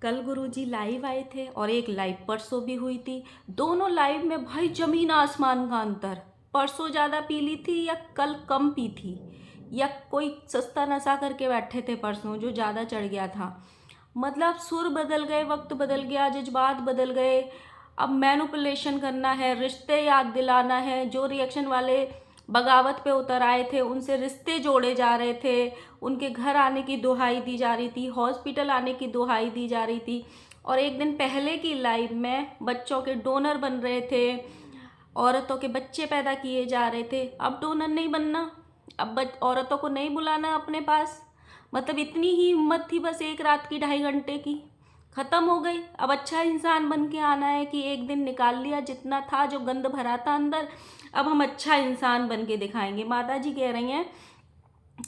कल गुरुजी लाइव आए थे और एक लाइव परसों भी हुई थी। दोनों लाइव में भाई जमीन आसमान का अंतर। परसों ज़्यादा पी ली थी या कल कम पी थी, या कोई सस्ता नशा करके बैठे थे परसों जो ज़्यादा चढ़ गया था। मतलब सुर बदल गए, वक्त बदल गया, जज्बात बदल गए। अब मैनिपुलेशन करना है, रिश्ते याद दिलाना है। जो रिएक्शन वाले बगावत पे उतर आए थे उनसे रिश्ते जोड़े जा रहे थे, उनके घर आने की दुहाई दी जा रही थी, हॉस्पिटल आने की दुहाई दी जा रही थी। और एक दिन पहले की लाइव में बच्चों के डोनर बन रहे थे, औरतों के बच्चे पैदा किए जा रहे थे। अब डोनर नहीं बनना, अब औरतों को नहीं बुलाना अपने पास। मतलब इतनी ही हिम्मत थी बस एक रात की, 2.5 घंटे की, ख़त्म हो गई। अब अच्छा इंसान बन के आना है कि एक दिन निकाल लिया जितना था, जो गंद भरा था अंदर, अब हम अच्छा इंसान बन के दिखाएंगे। माता जी कह रही हैं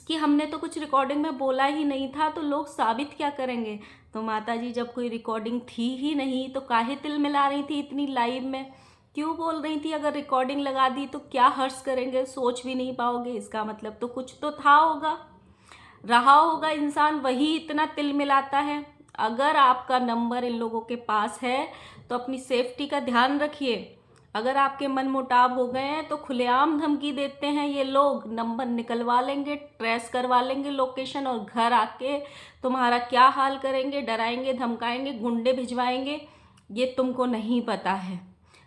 कि हमने तो कुछ रिकॉर्डिंग में बोला ही नहीं था, तो लोग साबित क्या करेंगे। तो माता जी जब कोई रिकॉर्डिंग थी ही नहीं तो काहे तिल मिला रही थी इतनी लाइव में, क्यों बोल रही थी। अगर रिकॉर्डिंग लगा दी तो क्या हर्ष करेंगे, सोच भी नहीं पाओगे। इसका मतलब तो कुछ तो था होगा, रहा होगा इंसान, वही इतना तिल मिलाता है। अगर आपका नंबर इन लोगों के पास है तो अपनी सेफ्टी का ध्यान रखिए। अगर आपके मन मुटाव हो गए हैं तो खुलेआम धमकी देते हैं ये लोग, नंबर निकलवा लेंगे, ट्रेस करवा लेंगे लोकेशन, और घर आके तुम्हारा क्या हाल करेंगे, डराएंगे, धमकाएंगे, गुंडे भिजवाएंगे, ये तुमको नहीं पता है।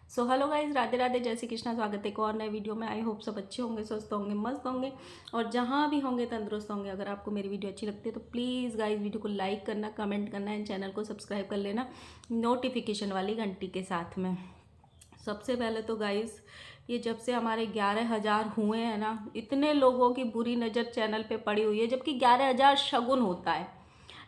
So hello guys, Radhe Radhe, जय श्री कृष्णा। स्वागत है एक और नए वीडियो में। आई होप सब अच्छे होंगे, स्वस्थ होंगे, मस्त होंगे, और जहाँ भी होंगे तंदुरुस्त होंगे। अगर आपको मेरी वीडियो अच्छी लगती है तो प्लीज़ गाइज वीडियो को लाइक करना, कमेंट करना, एंड चैनल को सब्सक्राइब कर लेना नोटिफिकेशन वाली घंटी के साथ में। सबसे पहले तो गाइज, ये जब से हमारे 11,000 हुए हैं ना, इतने लोगों की बुरी नज़र चैनल पे पड़ी हुई है, जबकि 11,000 शगुन होता है,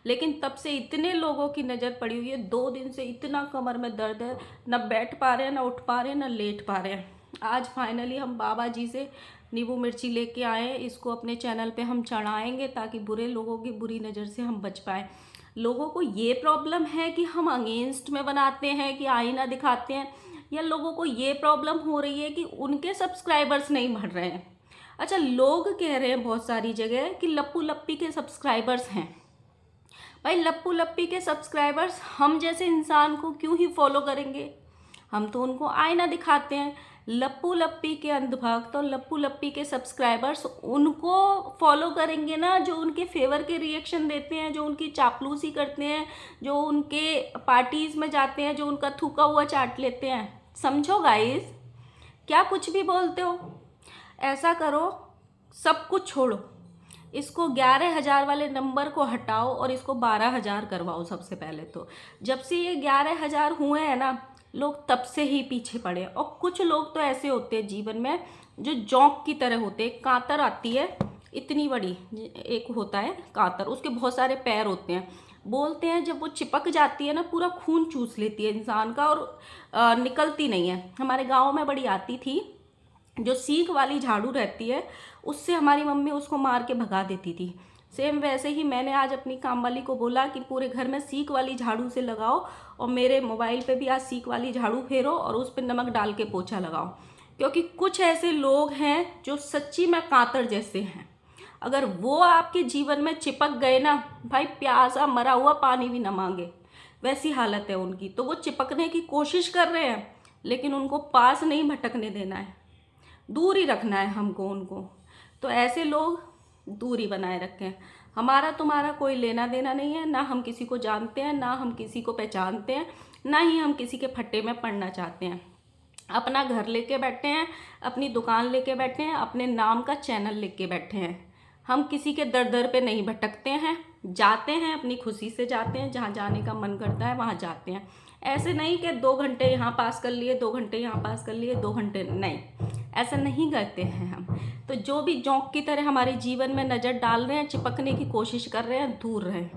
लेकिन तब से इतने लोगों की नज़र पड़ी हुई है। 2 दिन से इतना कमर में दर्द है, न बैठ पा रहे हैं, न उठ पा रहे हैं, न लेट पा रहे हैं। आज फाइनली हम बाबा जी से नींबू मिर्ची लेके आए, इसको अपने चैनल पे हम चढ़ाएंगे ताकि बुरे लोगों की बुरी नज़र से हम बच पाएँ। लोगों को ये प्रॉब्लम है कि हम अगेंस्ट में बनाते हैं, कि आईना दिखाते हैं, या लोगों को ये प्रॉब्लम हो रही है कि उनके सब्सक्राइबर्स नहीं बढ़ रहे हैं। अच्छा, लोग कह रहे हैं बहुत सारी जगह कि लप्पू लप्पी के सब्सक्राइबर्स हैं। भाई लप्पू लप्पी के सब्सक्राइबर्स हम जैसे इंसान को क्यों ही फॉलो करेंगे। हम तो उनको आईना दिखाते हैं। लप्पू लप्पी के अंधभक्त और लप्पू लप्पी के सब्सक्राइबर्स उनको फॉलो करेंगे ना जो उनके फेवर के रिएक्शन देते हैं, जो उनकी चापलूसी करते हैं, जो उनके पार्टीज में जाते हैं, जो उनका थूका हुआ चाट लेते हैं। समझो गाइस, क्या कुछ भी बोलते हो। ऐसा करो, सब कुछ छोड़ो, इसको 11,000 वाले नंबर को हटाओ और इसको 12,000 करवाओ। सबसे पहले तो जब से ये 11,000 हुए हैं ना, लोग तब से ही पीछे पड़े। और कुछ लोग तो ऐसे होते हैं जीवन में जो जोंक की तरह होते हैं। कांतर आती है इतनी बड़ी, एक होता है कांतर, उसके बहुत सारे पैर होते हैं। बोलते हैं जब वो चिपक जाती है ना, पूरा खून चूस लेती है इंसान का, और निकलती नहीं है। हमारे गाँव में बड़ी आती थी, जो सीख वाली झाड़ू रहती है उससे हमारी मम्मी उसको मार के भगा देती थी। सेम वैसे ही मैंने आज अपनी काम वाली को बोला कि पूरे घर में सीख वाली झाड़ू से लगाओ, और मेरे मोबाइल पे भी आज सीख वाली झाड़ू फेरो और उस पर नमक डाल के पोछा लगाओ। क्योंकि कुछ ऐसे लोग हैं जो सच्ची में कांतर जैसे हैं। अगर वो आपके जीवन में चिपक गए ना, भाई प्यासा मरा हुआ पानी भी न मांगे, वैसी हालत है उनकी। तो वो चिपकने की कोशिश कर रहे हैं, लेकिन उनको पास नहीं भटकने देना है, दूर ही रखना है हमको उनको। तो ऐसे लोग दूरी बनाए रखें। हमारा तुम्हारा कोई लेना देना नहीं है, ना हम किसी को जानते हैं, ना हम किसी को पहचानते हैं, ना ही हम किसी के फट्टे में पड़ना चाहते हैं। अपना घर लेके बैठे हैं, अपनी दुकान लेके बैठे हैं, अपने नाम का चैनल लेके बैठे हैं। हम किसी के दर दर पे नहीं भटकते हैं, जाते हैं अपनी खुशी से जाते हैं, जहाँ जाने का मन करता है वहाँ जाते हैं। ऐसे नहीं कि 2 घंटे यहाँ पास कर लिए, 2 घंटे यहाँ पास कर लिए, 2 घंटे नहीं, ऐसा नहीं करते हैं हम। तो जो भी जोंक की तरह हमारे जीवन में नज़र डाल रहे हैं, चिपकने की कोशिश कर रहे हैं, दूर रहें।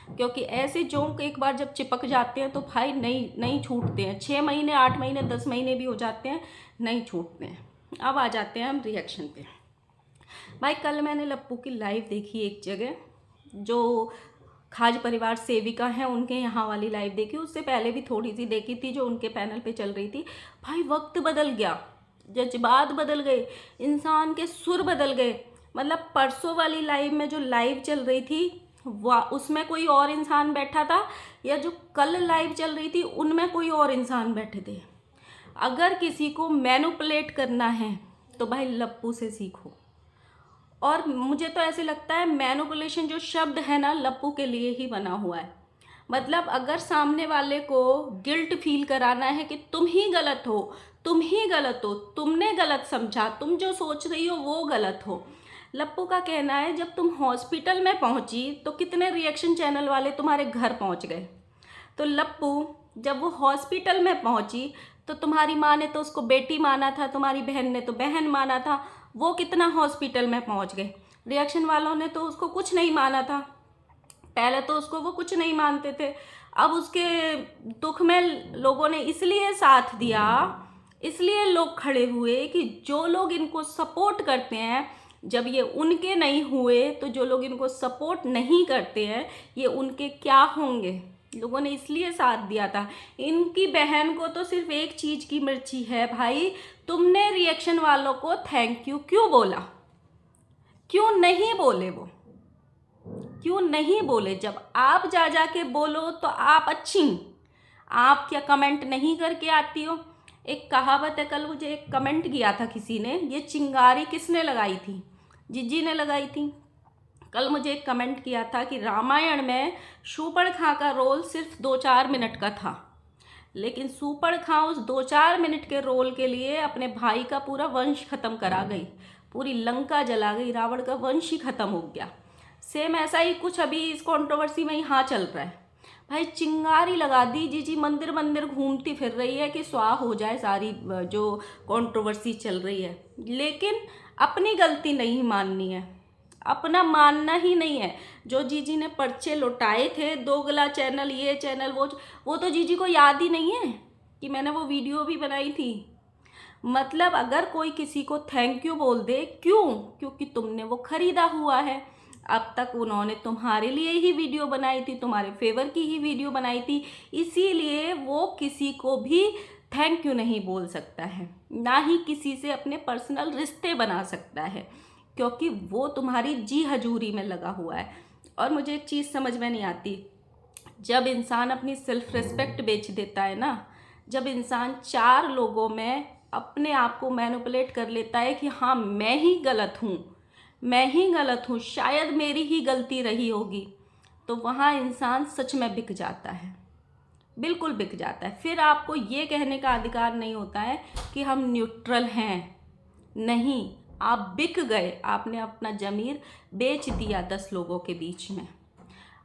क्योंकि ऐसे जोंक एक बार जब चिपक जाते हैं तो भाई नहीं नहीं छूटते हैं। 6 महीने, 8 महीने, 10 महीने भी हो जाते हैं, नहीं छूटते हैं। अब आ जाते हैं हम रिएक्शन पे। भाई कल मैंने लप्पू की लाइव देखी एक जगह, जो खाज परिवार सेविका हैं उनके यहाँ वाली लाइव देखी। उससे पहले भी थोड़ी सी देखी थी जो उनके पैनल पे चल रही थी। भाई वक्त बदल गया, जज्बात बदल गए, इंसान के सुर बदल गए। मतलब परसों वाली लाइव में जो लाइव चल रही थी, उसमें कोई और इंसान बैठा था, या जो कल लाइव चल रही थी उनमें कोई और इंसान बैठे थे। अगर किसी को मैनिपुलेट करना है तो भाई लप्पू से सीखो। और मुझे तो ऐसे लगता है मैनिपुलेशन जो शब्द है ना, लप्पू के लिए ही बना हुआ है। मतलब अगर सामने वाले को गिल्ट फील कराना है कि तुम ही गलत हो, तुम ही गलत हो, तुमने गलत समझा, तुम जो सोच रही हो वो गलत हो। लप्पू का कहना है जब तुम हॉस्पिटल में पहुंची तो कितने रिएक्शन चैनल वाले तुम्हारे घर पहुंच गए। तो लप्पू जब वो हॉस्पिटल में पहुंची तो तुम्हारी माँ ने तो उसको बेटी माना था, तुम्हारी बहन ने तो बहन माना था, वो कितना हॉस्पिटल में पहुंच गए। रिएक्शन वालों ने तो उसको कुछ नहीं माना था, पहले तो उसको वो कुछ नहीं मानते थे। अब उसके दुख में लोगों ने इसलिए साथ दिया, इसलिए लोग खड़े हुए कि जो लोग इनको सपोर्ट करते हैं, जब ये उनके नहीं हुए तो जो लोग इनको सपोर्ट नहीं करते हैं ये उनके क्या होंगे। लोगों ने इसलिए साथ दिया था। इनकी बहन को तो सिर्फ एक चीज़ की मिर्ची है भाई, तुमने रिएक्शन वालों को थैंक यू क्यों बोला, क्यों नहीं बोले, वो क्यों नहीं बोले। जब आप जा के बोलो तो आप अच्छी, आप क्या कमेंट नहीं करके आती हो। एक कहावत है, कल मुझे एक कमेंट किया था किसी ने, ये चिंगारी किसने लगाई थी, जीजी ने लगाई थी। कल मुझे एक कमेंट किया था कि रामायण में शूर्पणखा का रोल सिर्फ 2-4 मिनट का था, लेकिन शूर्पणखा उस 2-4 मिनट के रोल के लिए अपने भाई का पूरा वंश खत्म करा गई, पूरी लंका जला गई, रावण का वंश ही खत्म हो गया। सेम ऐसा ही कुछ अभी इस कंट्रोवर्सी में यहाँ चल रहा है। भाई चिंगारी लगा दी, जीजी मंदिर मंदिर घूमती फिर रही है कि स्वाह हो जाए सारी जो कंट्रोवर्सी चल रही है, लेकिन अपनी गलती नहीं माननी है, अपना मानना ही नहीं है। जो जीजी ने पर्चे लौटाए थे, दोगला चैनल, ये चैनल, वो तो जीजी को याद ही नहीं है कि मैंने वो वीडियो भी बनाई थी। मतलब अगर कोई किसी को थैंक यू बोल दे, क्यों? क्योंकि तुमने वो खरीदा हुआ है। अब तक उन्होंने तुम्हारे लिए ही वीडियो बनाई थी, तुम्हारे फेवर की ही वीडियो बनाई थी, इसीलिए वो किसी को भी थैंक यू नहीं बोल सकता है, ना ही किसी से अपने पर्सनल रिश्ते बना सकता है, क्योंकि वो तुम्हारी जी हजूरी में लगा हुआ है। और मुझे एक चीज़ समझ में नहीं आती, जब इंसान अपनी सेल्फ रिस्पेक्ट बेच देता है ना, जब इंसान 4 लोगों में अपने आप को मैनिपुलेट कर लेता है कि हाँ मैं ही गलत हूँ, मैं ही गलत हूँ, शायद मेरी ही गलती रही होगी, तो वहाँ इंसान सच में बिक जाता है, बिल्कुल बिक जाता है। फिर आपको ये कहने का अधिकार नहीं होता है कि हम न्यूट्रल हैं, नहीं, आप बिक गए, आपने अपना ज़मीर बेच दिया 10 लोगों के बीच में।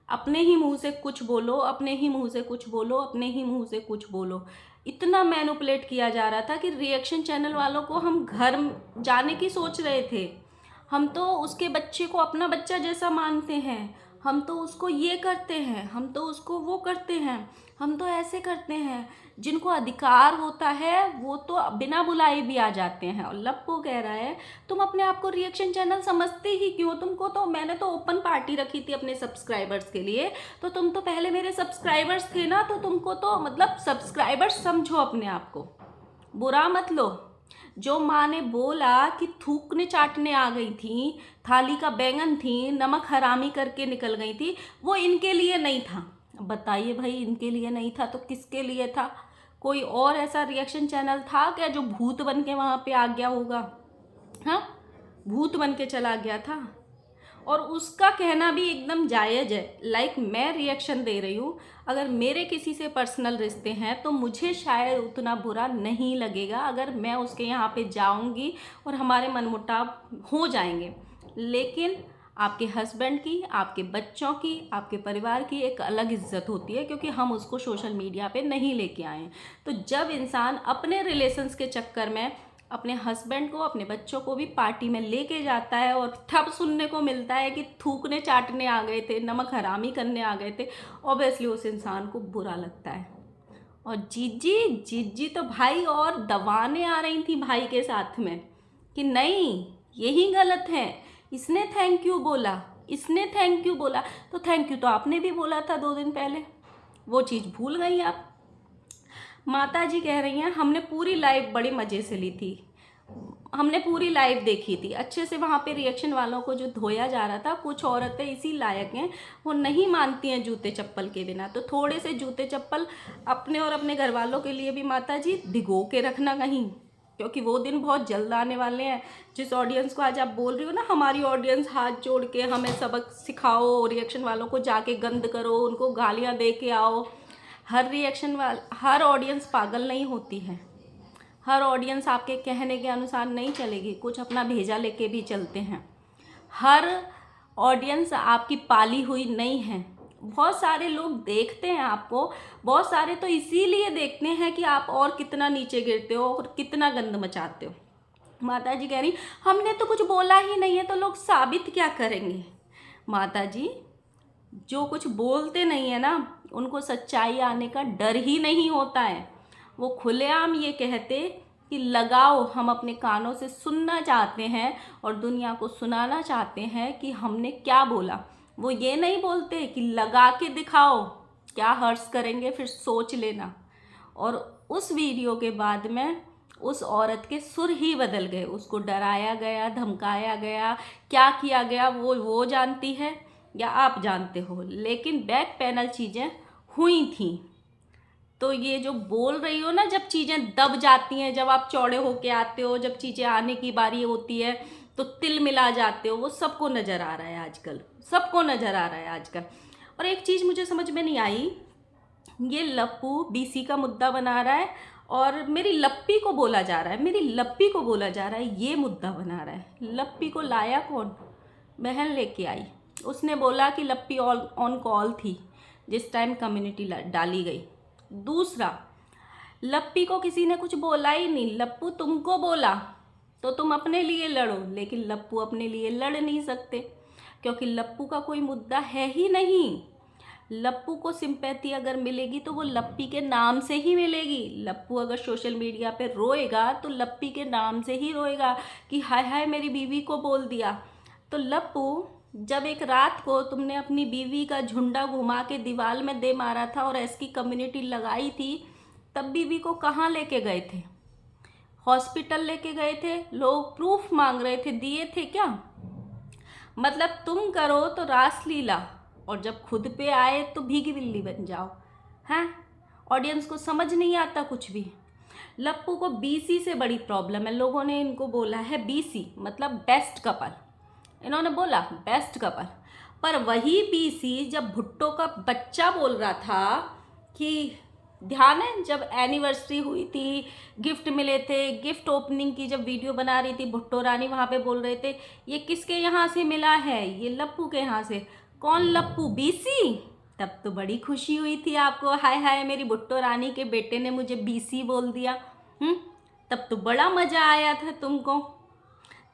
अपने ही मुंह से कुछ बोलो, अपने ही मुंह से कुछ बोलो, अपने ही मुंह से कुछ बोलो। इतना मैनिपुलेट किया जा रहा था कि रिएक्शन चैनल वालों को हम घर जाने की सोच रहे थे, हम तो उसके बच्चे को अपना बच्चा जैसा मानते हैं, हम तो उसको ये करते हैं, हम तो उसको वो करते हैं, हम तो ऐसे करते हैं। जिनको अधिकार होता है वो तो बिना बुलाए भी आ जाते हैं। और लप्पू कह रहा है तुम अपने आप को रिएक्शन चैनल समझते ही क्यों, तुमको तो मैंने तो ओपन पार्टी रखी थी अपने सब्सक्राइबर्स के लिए, तो तुम तो पहले मेरे सब्सक्राइबर्स थे ना, तो तुमको तो मतलब सब्सक्राइबर्स समझो अपने आप को, बुरा मत लो। जो माँ ने बोला कि थूकने चाटने आ गई थी, थाली का बैंगन थी, नमक हरामी करके निकल गई थी, वो इनके लिए नहीं था। बताइए भाई, इनके लिए नहीं था तो किसके लिए था? कोई और ऐसा रिएक्शन चैनल था क्या जो भूत बन के वहाँ पे आ गया होगा? हाँ, भूत बन के चला गया था। और उसका कहना भी एकदम जायज़ है। लाइक मैं रिएक्शन दे रही हूँ, अगर मेरे किसी से पर्सनल रिश्ते हैं तो मुझे शायद उतना बुरा नहीं लगेगा अगर मैं उसके यहाँ पे जाऊँगी और हमारे मनमुटाव हो जाएंगे, लेकिन आपके हस्बैंड की, आपके बच्चों की, आपके परिवार की एक अलग इज्जत होती है, क्योंकि हम उसको सोशल मीडिया पे नहीं लेके आए हैं। तो जब इंसान अपने रिलेशंस के चक्कर में अपने हस्बैंड को, अपने बच्चों को भी पार्टी में लेके जाता है और तब सुनने को मिलता है कि थूकने चाटने आ गए थे, नमक हरामी करने आ गए थे, ऑब्वियसली उस इंसान को बुरा लगता है। और जीजी तो भाई और दबाने आ रही थी भाई के साथ में कि नहीं यही गलत है, इसने थैंक यू बोला, इसने थैंक यू बोला, तो थैंक यू तो आपने भी बोला था 2 दिन पहले, वो चीज़ भूल गई आप। माता जी कह रही हैं हमने पूरी लाइफ बड़े मज़े से ली थी। हमने पूरी लाइव देखी थी अच्छे से। वहाँ पे रिएक्शन वालों को जो धोया जा रहा था, कुछ औरतें इसी लायक हैं, वो नहीं मानती हैं जूते चप्पल के बिना। तो थोड़े से जूते चप्पल अपने और अपने घर वालों के लिए भी माता जी भिगो के रखना कहीं, क्योंकि वो दिन बहुत जल्द आने वाले हैं। जिस ऑडियंस को आज आप बोल रही हो ना, हमारी ऑडियंस हाथ जोड़ के हमें सबक सिखाओ, रिएक्शन वालों को जाके गंद करो, उनको गालियाँ दे के आओ। हर ऑडियंस पागल नहीं होती है, हर ऑडियंस आपके कहने के अनुसार नहीं चलेगी, कुछ अपना भेजा लेके भी चलते हैं। हर ऑडियंस आपकी पाली हुई नहीं है। बहुत सारे लोग देखते हैं आपको, बहुत सारे तो इसीलिए देखते हैं कि आप और कितना नीचे गिरते हो और कितना गंद मचाते हो। माता जी कह रही हमने तो कुछ बोला ही नहीं है, तो लोग साबित क्या करेंगे। माता जी जो कुछ बोलते नहीं है ना, उनको सच्चाई आने का डर ही नहीं होता है। वो खुलेआम ये कहते कि लगाओ, हम अपने कानों से सुनना चाहते हैं और दुनिया को सुनाना चाहते हैं कि हमने क्या बोला। वो ये नहीं बोलते कि लगा के दिखाओ, क्या हर्ष करेंगे फिर सोच लेना। और उस वीडियो के बाद में उस औरत के सुर ही बदल गए, उसको डराया गया, धमकाया गया, क्या किया गया वो जानती है या आप जानते हो, लेकिन बैक पैनल चीज़ें हुई थी। तो ये जो बोल रही हो ना, जब चीज़ें दब जाती हैं, जब आप चौड़े होके आते हो, जब चीज़ें आने की बारी होती है तो तिल मिला जाते हो, वो सबको नज़र आ रहा है आजकल, सबको नज़र आ रहा है आजकल। और एक चीज़ मुझे समझ में नहीं आई, ये लप्पू बीसी का मुद्दा बना रहा है और मेरी लप्पी को बोला जा रहा है, मेरी लप्पी को बोला जा रहा है, ये मुद्दा बना रहा है। लप्पी को लाया कौन? बहन लेके आई। उसने बोला कि लप्पी ऑन कॉल थी जिस टाइम कम्युनिटी डाली गई। दूसरा, लप्पी को किसी ने कुछ बोला ही नहीं, लप्पू तुमको बोला तो तुम अपने लिए लड़ो, लेकिन लप्पू अपने लिए लड़ नहीं सकते क्योंकि लप्पू का कोई मुद्दा है ही नहीं। लप्पू को सिंपैथी अगर मिलेगी तो वो लप्पी के नाम से ही मिलेगी। लप्पू अगर सोशल मीडिया पे रोएगा तो लप्पी के नाम से ही रोएगा कि हाय हाय मेरी बीवी को बोल दिया। तो लप्पू, जब एक रात को तुमने अपनी बीवी का झुंडा घुमा के दीवार में दे मारा था और ऐसी कम्युनिटी लगाई थी, तब बीवी को कहाँ लेके गए थे? हॉस्पिटल लेके गए थे, लोग प्रूफ मांग रहे थे, दिए थे क्या? मतलब तुम करो तो रासलीला और जब खुद पे आए तो भीगी बिल्ली बन जाओ, हैं? ऑडियंस को समझ नहीं आता कुछ भी। लप्पू को बीसी से बड़ी प्रॉब्लम है, लोगों ने इनको बोला है बीसी मतलब बेस्ट कपल, इन्होंने बोला बेस्ट कपल। पर वही बीसी जब भुट्टो का बच्चा बोल रहा था कि ध्यान है जब एनिवर्सरी हुई थी, गिफ्ट मिले थे, गिफ्ट ओपनिंग की जब वीडियो बना रही थी भुट्टो रानी, वहाँ पे बोल रहे थे ये किसके यहाँ से मिला है, ये लप्पू के यहाँ से। कौन लप्पू? बीसी। तब तो बड़ी खुशी हुई थी आपको, हाय हाय मेरी भुट्टो रानी के बेटे ने मुझे बीसी बोल दिया। तब तो बड़ा मज़ा आया था तुमको,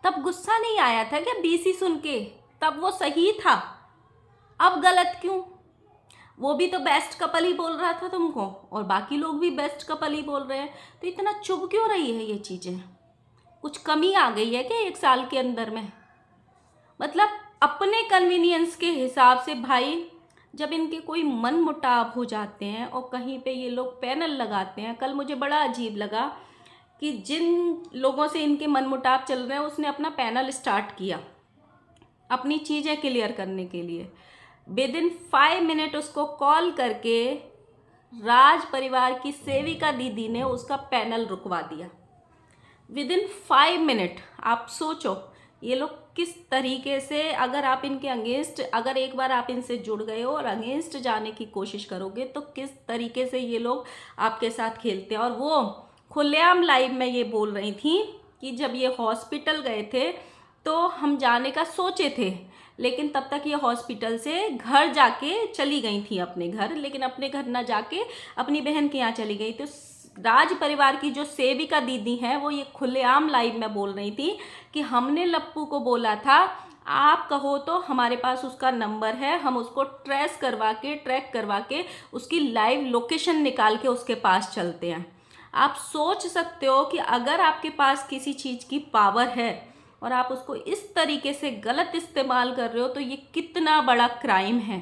तब गुस्सा नहीं आया था क्या बीसी सुन के? तब वो सही था, अब गलत क्यों? वो भी तो बेस्ट कपल ही बोल रहा था तुमको और बाकी लोग भी बेस्ट कपल ही बोल रहे हैं, तो इतना चुभ क्यों रही है ये चीज़ें? कुछ कमी आ गई है क्या 1 साल के अंदर में? मतलब अपने कन्वीनियंस के हिसाब से भाई, जब इनके कोई मन मुटाव हो जाते हैं और कहीं पे ये लोग पैनल लगाते हैं। कल मुझे बड़ा अजीब लगा कि जिन लोगों से इनके मनमुटाव चल रहे हैं उसने अपना पैनल स्टार्ट किया अपनी चीज़ें क्लियर करने के लिए। विदिन 5 मिनट उसको कॉल करके राज परिवार की सेविका दीदी ने उसका पैनल रुकवा दिया। Within 5 minute. आप सोचो ये लोग किस तरीके से, अगर आप इनके अगेंस्ट, अगर एक बार आप इनसे जुड़ गए हो और अगेंस्ट जाने की कोशिश करोगे तो किस तरीके से ये लोग आपके साथ खेलते हैं। और वो खुलेआम लाइव में ये बोल रही थी कि जब ये हॉस्पिटल गए थे तो हम जाने का सोचे थे, लेकिन तब तक ये हॉस्पिटल से घर जाके चली गई थी अपने घर, लेकिन अपने घर ना जाके अपनी बहन के यहाँ चली गई। तो राज परिवार की जो सेविका दीदी हैं वो ये खुलेआम लाइव में बोल रही थी कि हमने लप्पू को बोला था आप कहो तो हमारे पास उसका नंबर है, हम उसको ट्रेक करवा के उसकी लाइव लोकेशन निकाल के उसके पास चलते हैं। आप सोच सकते हो कि अगर आपके पास किसी चीज़ की पावर है और आप उसको इस तरीके से गलत इस्तेमाल कर रहे हो तो ये कितना बड़ा क्राइम है,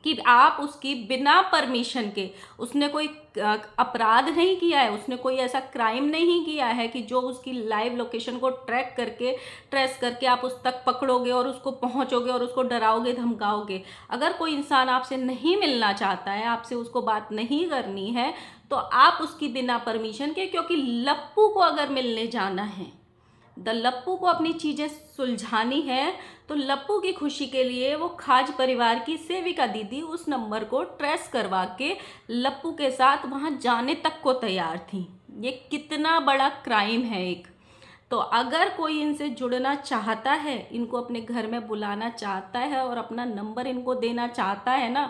कि आप उसकी बिना परमिशन के, उसने कोई अपराध नहीं किया है, उसने कोई ऐसा क्राइम नहीं किया है कि जो उसकी लाइव लोकेशन को ट्रेस करके आप उस तक पकड़ोगे और उसको पहुंचोगे और उसको डराओगे धमकाओगे। अगर कोई इंसान आपसे नहीं मिलना चाहता है, आपसे उसको बात नहीं करनी है, तो आप उसकी बिना परमिशन के, क्योंकि लप्पू को अगर मिलने जाना है, लप्पू को अपनी चीज़ें सुलझानी है, तो लप्पू की खुशी के लिए वो खाज परिवार की सेविका दीदी उस नंबर को ट्रेस करवा के लप्पू के साथ वहाँ जाने तक को तैयार थी। ये कितना बड़ा क्राइम है एक। तो अगर कोई इनसे जुड़ना चाहता है, इनको अपने घर में बुलाना चाहता है और अपना नंबर इनको देना चाहता है ना,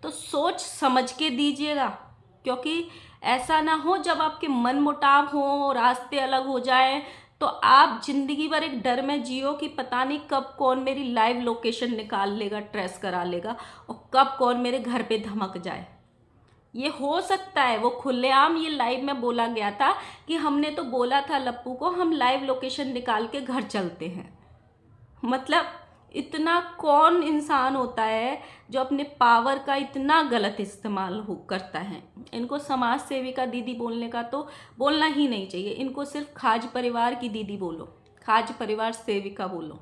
तो सोच समझ के दीजिएगा, क्योंकि ऐसा ना हो जब आपके मन मुटाव हो, रास्ते अलग हो जाए, तो आप जिंदगी भर एक डर में जियो कि पता नहीं कब कौन मेरी लाइव लोकेशन निकाल लेगा, ट्रेस करा लेगा, और कब कौन मेरे घर पे धमक जाए। ये हो सकता है। वो खुलेआम ये लाइव में बोला गया था कि हमने तो बोला था लप्पू को हम लाइव लोकेशन निकाल के घर चलते हैं। मतलब इतना कौन इंसान होता है जो अपने पावर का इतना गलत इस्तेमाल करता है। इनको समाज सेविका दीदी बोलने का तो बोलना ही नहीं चाहिए। इनको सिर्फ खाज परिवार की दीदी बोलो, खाज परिवार सेविका बोलो,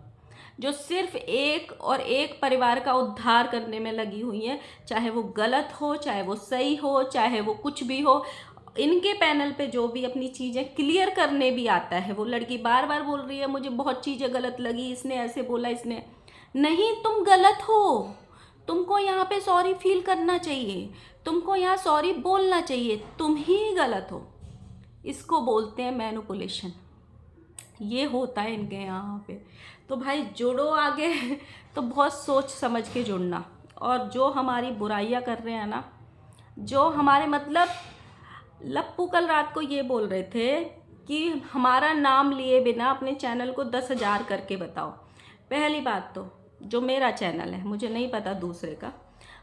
जो सिर्फ एक और एक परिवार का उद्धार करने में लगी हुई है, चाहे वो गलत हो, चाहे वो सही हो, चाहे वो कुछ भी हो। इनके पैनल पे जो भी अपनी चीज़ें क्लियर करने भी आता है, वो लड़की बार बार बोल रही है मुझे बहुत चीज़ें गलत लगी, इसने ऐसे बोला, इसने नहीं, तुम गलत हो। तुमको यहाँ पे सॉरी फील करना चाहिए, तुमको यहाँ सॉरी बोलना चाहिए, तुम ही गलत हो। इसको बोलते हैं मैनिपुलेशन। ये होता है इनके यहाँ पे। तो भाई जुड़ो आगे तो बहुत सोच समझ के जुड़ना। और जो हमारी बुराइयाँ कर रहे हैं ना, जो हमारे मतलब लप्पू कल रात को ये बोल रहे थे कि हमारा नाम लिए बिना अपने चैनल को 10,000 करके बताओ। पहली बात तो जो मेरा चैनल है, मुझे नहीं पता दूसरे का,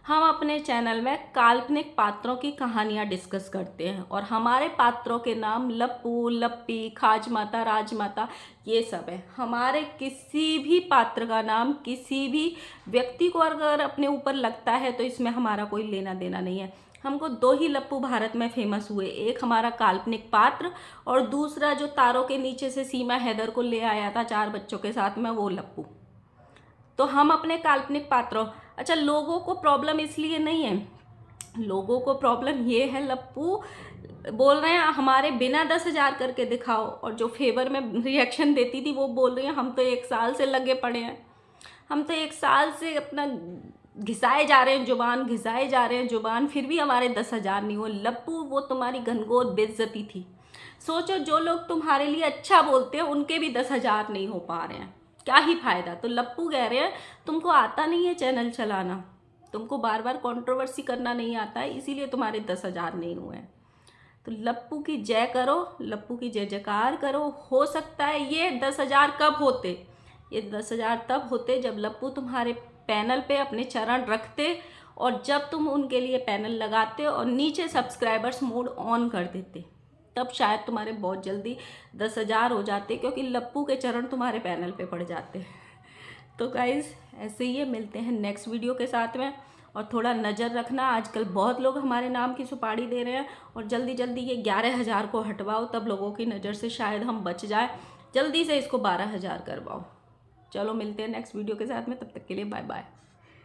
हम अपने चैनल में काल्पनिक पात्रों की कहानियाँ डिस्कस करते हैं और हमारे पात्रों के नाम लप्पू, लप्पी, खाज माता, राजमाता, ये सब है। हमारे किसी भी पात्र का नाम किसी भी व्यक्ति को अगर अपने ऊपर लगता है तो इसमें हमारा कोई लेना देना नहीं है। हमको 2 ही लप्पू भारत में फेमस हुए, एक हमारा काल्पनिक पात्र और दूसरा जो तारों के नीचे से सीमा हैदर को ले आया था 4 बच्चों के साथ में, वो लप्पू। तो हम अपने काल्पनिक पात्रों, अच्छा लोगों को प्रॉब्लम इसलिए नहीं है, लोगों को प्रॉब्लम ये है लप्पू बोल रहे हैं हमारे बिना 10,000 करके दिखाओ, और जो फेवर में रिएक्शन देती थी वो बोल रही हैं हम तो 1 साल से लगे पड़े हैं, हम तो 1 साल से अपना घिसाए जा रहे हैं जुबान, घिसाए जा रहे हैं जुबान, फिर भी हमारे 10,000 नहीं हो। लप्पू वो तुम्हारी घनघोर बेइज्जती थी। सोचो जो लोग तुम्हारे लिए अच्छा बोलते हैं उनके भी 10,000 नहीं हो पा रहे हैं, क्या ही फायदा। तो लप्पू कह रहे हैं तुमको आता नहीं है चैनल चलाना, तुमको बार बार कंट्रोवर्सी करना नहीं आता है, इसीलिए तुम्हारे 10,000 नहीं हुए हैं। तो लप्पू की जय करो, लप्पू की जय जयकार करो। हो सकता है ये 10,000 कब होते, ये 10,000 तब होते जब लप्पू तुम्हारे पैनल पे अपने चरण रखते और जब तुम उनके लिए पैनल लगाते और नीचे सब्सक्राइबर्स मोड ऑन कर देते, तब शायद तुम्हारे बहुत जल्दी 10,000 हो जाते, क्योंकि लप्पू के चरण तुम्हारे पैनल पे पड़ जाते। तो गाइज़ ऐसे ही मिलते हैं नेक्स्ट वीडियो के साथ में। और थोड़ा नज़र रखना, आजकल बहुत लोग हमारे नाम की सुपारी दे रहे हैं, और जल्दी जल्दी ये 11,000 को हटवाओ, तब लोगों की नज़र से शायद हम बच जाए। जल्दी से इसको 12,000 करवाओ। चलो मिलते हैं नेक्स्ट वीडियो के साथ में, तब तक के लिए बाय बाय।